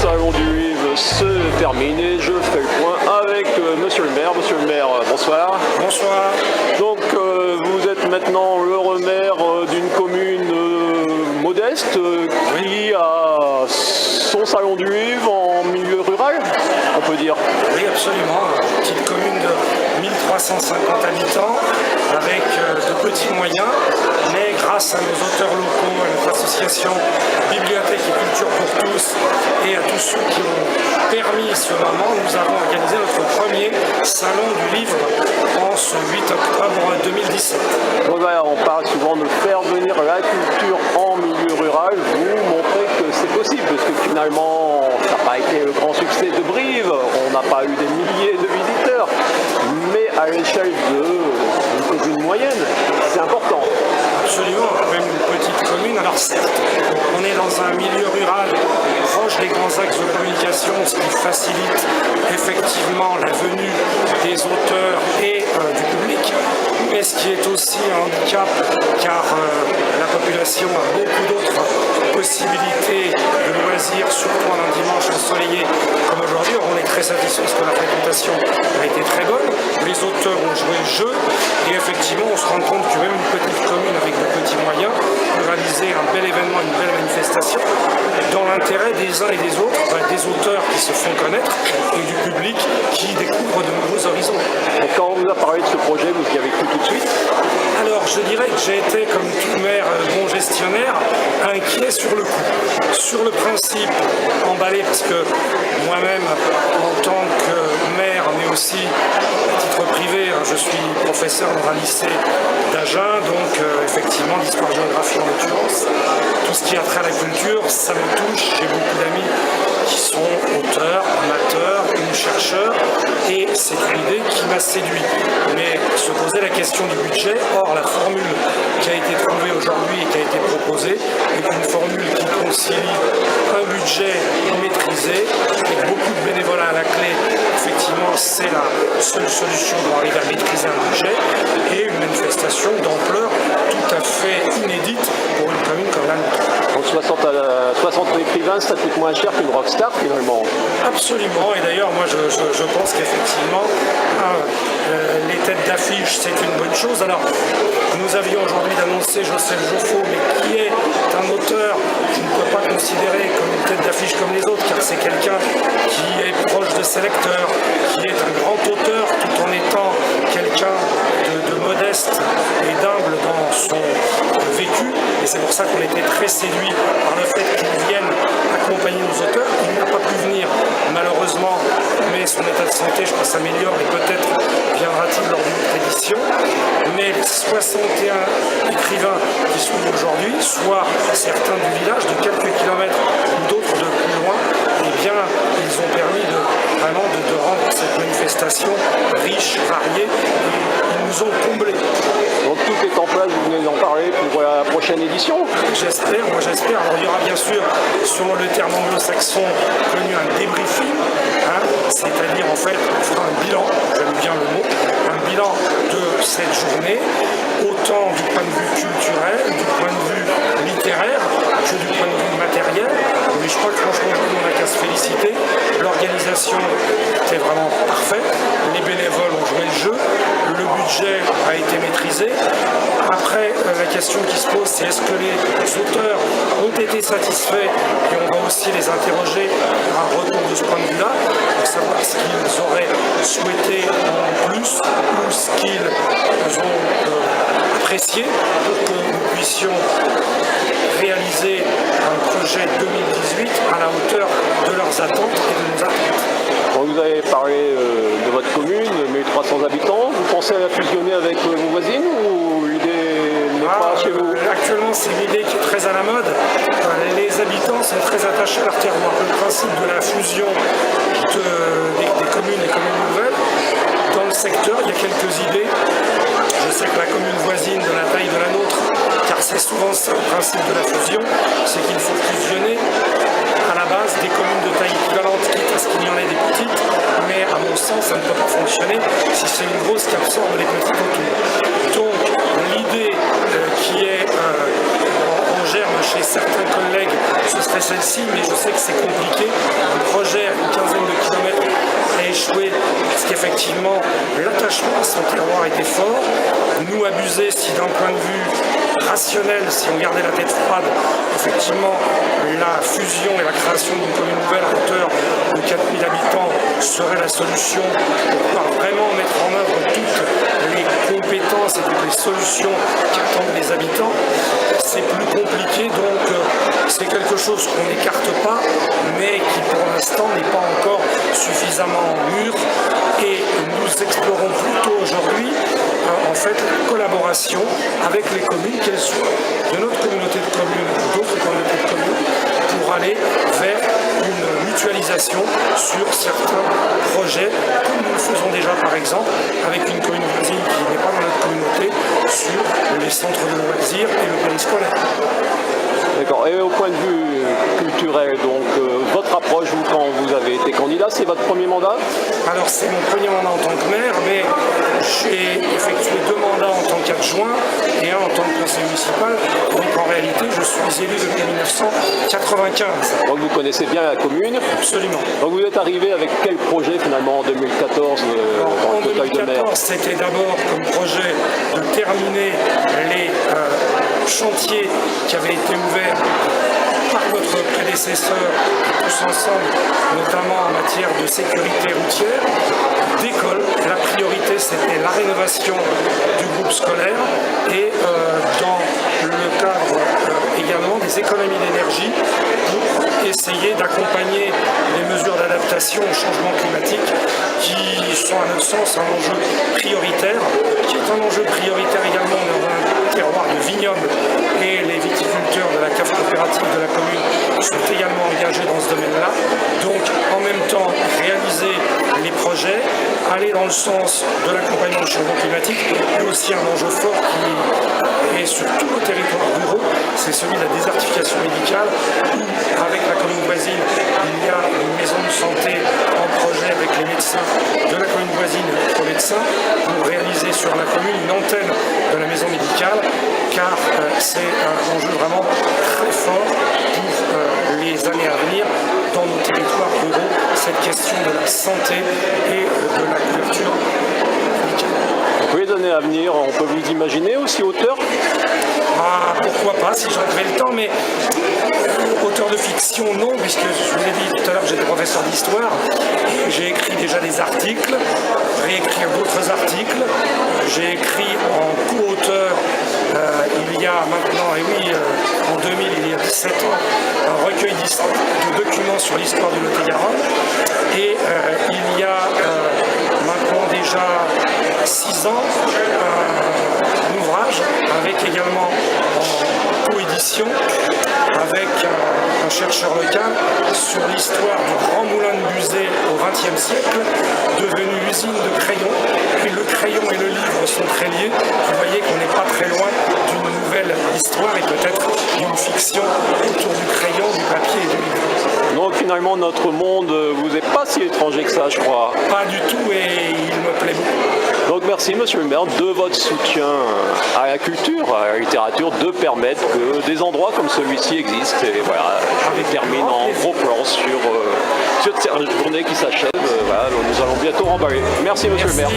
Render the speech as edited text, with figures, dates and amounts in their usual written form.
salon du livre se termine et je fais le point avec Monsieur le maire. Monsieur le maire, bonsoir. Bonsoir. Donc vous êtes maintenant le maire d'une commune modeste qui a son salon du livre en milieu rural, on peut dire. Oui, absolument. Une petite commune de 1350 habitants avec de petits moyens, mais grâce à nos auteurs locaux, à notre association Bibliothèque et Culture pour tous et à tous ceux qui ont permis ce moment, nous avons organisé notre premier salon du livre en ce 8 octobre 2017. Voilà, on parle souvent de faire venir la culture en milieu rural. Vous montrez que c'est possible, parce que finalement, ça n'a pas été le grand succès de Brive, on n'a pas eu des milliers de visiteurs, mais à l'échelle d'une commune moyenne, c'est important. Absolument, même une petite commune. Alors certes, on est dans un milieu rural proche des grands axes de communication, ce qui facilite effectivement la venue des auteurs et du public, mais ce qui est aussi un handicap car la population a beaucoup d'autres possibilités de loisirs, surtout un dimanche ensoleillé comme aujourd'hui. On est très satisfait parce que la fréquentation a été très bonne, les auteurs ont joué le jeu et effectivement on se rend compte que même une petite commune avec de petits moyens peut réaliser un bel événement, une belle manifestation dans l'intérêt des uns et des autres, des auteurs qui se font connaître et du public qui découvre de nouveaux horizons. Et quand on vous a parlé de ce projet, vous y avez cru tout de suite? Alors je dirais que j'ai été, comme tout maire bon gestionnaire, inquiet sur le coup. Sur le principe, emballé parce que moi-même, en tant que maire, mais aussi à titre privé, je suis professeur dans un lycée d'Agen, donc effectivement d'histoire-géographie en l'occurrence. Tout ce qui a trait à la culture, ça me touche. J'ai beaucoup d'amis qui sont auteurs, amateurs ou chercheurs, et c'est une idée qui m'a séduit. Mais se poser la question du budget, or la formule qui a été trouvée aujourd'hui et qui a été proposée est une formule qui concilie un budget maîtrisé avec beaucoup de bénévolat à la clé. Effectivement, c'est la seule solution pour arriver à maîtriser un budget et une manifestation d'ampleur tout à fait inédite pour une commune comme la nôtre. Donc 60 écrivains, ça coûte moins cher qu'une rockstar finalement. Absolument, et d'ailleurs moi je pense qu'effectivement les têtes d'affiche c'est une bonne chose. Alors nous avions aujourd'hui d'annoncer Joseph Joffo, mais qui est un auteur qui ne peut pas considérer comme une tête d'affiche comme les autres, car c'est quelqu'un qui est proche de ses lecteurs, qui est un grand auteur tout en étant quelqu'un de modeste et d'humble dans son vécu, et c'est pour ça qu'on était très séduits par le fait qu'il vienne accompagner nos auteurs. Il n'a pas pu venir malheureusement, mais son état de santé je pense s'améliore et peut-être viendra-t-il lors d'une autre édition. Mais les 61 écrivains qui sont aujourd'hui, soit certains du village de quelques kilomètres ou d'autres de plus loin, eh bien ils ont permis vraiment de rendre cette manifestation riche, variée, et ils nous ont comblés. Donc tout est en place, vous venez d'en parler pour la prochaine édition. J'espère, moi j'espère. Alors il y aura bien sûr, selon le terme anglo-saxon connu, un débriefing, c'est-à-dire en fait on fera un bilan, j'aime bien le mot, un bilan de cette journée, autant du point de vue culturel, du point de vue littéraire, que du point de vue matériel. Mais je crois que franchement on n'a qu'à se féliciter. L'organisation était vraiment parfaite, les bénévoles ont joué le jeu, le budget a été maîtrisé. Après, la question qui se pose, c'est est-ce que les auteurs ont été satisfaits, et on va aussi les interroger à un retour de ce point de vue-là, pour savoir ce qu'ils auraient souhaité en plus ou ce qu'ils ont apprécié pour que nous puissions réaliser un projet 2018 à la hauteur de leurs attentes et de nos attentes. Bon, vous avez parlé de votre commune, 1300 habitants. Vous pensez à la fusionner avec vos voisines ou l'idée n'est pas chez vous? Actuellement, c'est une idée qui est très à la mode. Les habitants sont très attachés à leur terroir. Le principe de la fusion des communes et communes nouvelles, dans le secteur, il y a quelques idées. Je sais que la commune voisine de la taille de la nôtre, car c'est souvent ça le principe de la fusion, c'est qu'il faut fusionner à la base des communes de taille équivalente, quitte à ce qu'il y en ait des petites, mais à mon sens ça ne peut pas fonctionner si c'est une grosse qui absorbe les petites autour. Donc l'idée qui est en germe chez certains collègues, ce serait celle-ci, mais je sais que c'est compliqué. Le projet, une quinzaine de kilomètres, a échoué parce qu'effectivement, l'attachement à son terroir était fort. Nous, abuser, si d'un point de vue rationnel, si on gardait la tête froide, effectivement, la fusion et la création d'une commune nouvelle à hauteur de 4000 habitants serait la solution pour pouvoir vraiment mettre en œuvre toutes les compétences et toutes les solutions qu'attendent les habitants. C'est plus compliqué, donc c'est quelque chose qu'on n'écarte pas, mais qui pour l'instant n'est pas encore suffisamment mûr. Et nous explorons plutôt aujourd'hui en fait la collaboration avec les communes, qu'elles soient de notre communauté de communes ou d'autres communautés de communes, pour aller vers une mutualisation sur certains projets, comme nous le faisons déjà par exemple avec une commune voisine qui n'est pas dans notre communauté sur les centres de loisirs et le périscolaire. D'accord. Et au point de vue culturel, donc votre approche, vous, quand vous avez été candidat, c'est votre premier mandat? Alors c'est mon premier mandat en tant que maire, mais j'ai effectué 2 mandats en tant qu'adjoint et un en tant que conseiller municipal. Donc en réalité, je suis élu depuis 1995. Donc vous connaissez bien la commune? Absolument. Donc vous êtes arrivé avec quel projet finalement en 2014 En dans le fauteuil de maire? 2014, c'était d'abord comme projet de terminer les chantiers qui avaient été ouverts par votre prédécesseur, tous ensemble, notamment en matière de sécurité routière, d'école. La priorité, c'était la rénovation du groupe scolaire et dans le cadre également des économies d'énergie pour essayer d'accompagner les mesures d'adaptation au changement climatique qui sont à notre sens un enjeu prioritaire, qui est un enjeu prioritaire également dans un terroir de vignobles, et les viticulteurs de la cave coopérative de la commune sont également engagés dans ce domaine-là. Donc en même temps réaliser les projets, aller dans le sens de l'accompagnement du changement climatique, mais aussi un enjeu fort qui est sur tous nos territoires ruraux, c'est celui de la désertification médicale, où avec la commune voisine, il y a une maison de santé en projet avec les médecins de la commune voisine et d'autres médecins pour réaliser sur la commune une antenne de la maison médicale, car c'est un enjeu vraiment très fort pour les années à venir dans nos territoires ruraux, cette question de la santé et de la couverture médicale. Pour les années à venir, on peut vous imaginer aussi auteur? Ah, pourquoi pas, si j'en avais le temps, mais auteur de fiction, non, puisque je vous ai dit tout à l'heure que j'étais professeur d'histoire, j'ai écrit déjà des articles, réécrire d'autres articles, j'ai écrit en co-auteur il y a maintenant, et oui, en 2000, il y a 17 ans, un recueil de documents sur l'histoire du Lot-et-Garonne, et il y a maintenant déjà 6 ans, un ouvrage avec également en co-édition avec un chercheur local sur l'histoire du grand moulin de Buzet au XXe siècle, devenu usine de crayons. Et le crayon et le livre sont très liés. Vous voyez qu'on n'est pas très loin d'une nouvelle histoire et peut-être d'une fiction autour du crayon, du papier et du livre. Donc finalement notre monde vous est pas si étranger que ça, je crois. Pas du tout, et il me plaît beaucoup. Donc merci Monsieur le maire de votre soutien à la culture, à la littérature, de permettre que des endroits comme celui-ci existent. Et voilà, je termine en gros plan sur cette journée qui s'achève. Voilà, nous allons bientôt remballer. Merci Monsieur le maire.